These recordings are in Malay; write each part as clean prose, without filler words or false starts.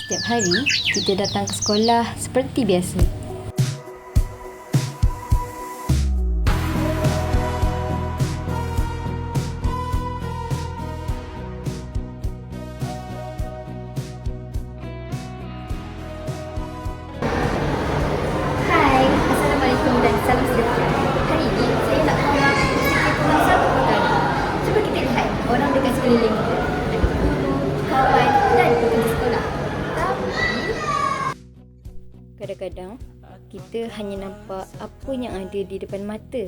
Setiap hari, kita datang ke sekolah seperti biasa. Hai, Assalamualaikum dan salam sejahtera. Hari ini, saya nak mengawal sedikit tentang satu perkara. Cuba kita lihat orang dekat sekeliling kita. Ada guru, kawan dan pekerja sekolah. Tapi kadang-kadang kita hanya nampak apa yang ada di depan mata,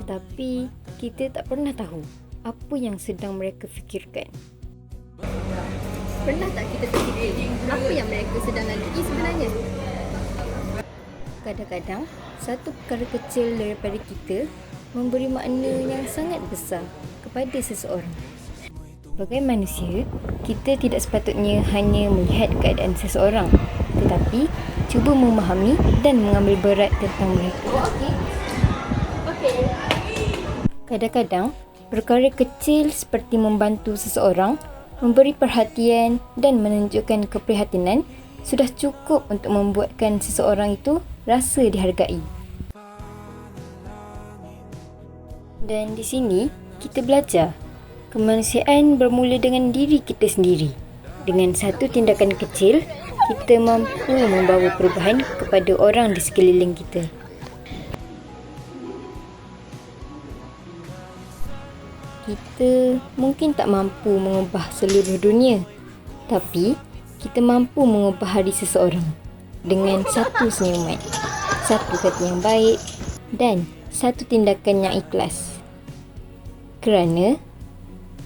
tetapi kita tak pernah tahu apa yang sedang mereka fikirkan. Pernah tak kita terfikir apa yang mereka sedang lalui sebenarnya? Kadang-kadang, satu perkara kecil daripada kita memberi makna yang sangat besar kepada seseorang. Sebagai manusia, kita tidak sepatutnya hanya melihat keadaan seseorang, tetapi cuba memahami dan mengambil berat tentang mereka. Kadang-kadang, perkara kecil seperti membantu seseorang, memberi perhatian dan menunjukkan keprihatinan sudah cukup untuk membuatkan seseorang itu rasa dihargai. Dan di sini, kita belajar kemanusiaan bermula dengan diri kita sendiri. Dengan satu tindakan kecil, kita mampu membawa perubahan kepada orang di sekeliling kita. Kita mungkin tak mampu mengubah seluruh dunia, tapi kita mampu mengubah hari seseorang dengan satu senyuman, satu kata yang baik dan satu tindakan yang ikhlas. Kerana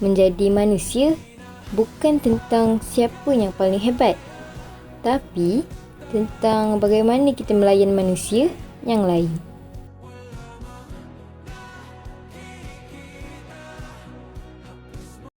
menjadi manusia bukan tentang siapa yang paling hebat, tapi tentang bagaimana kita melayan manusia yang lain.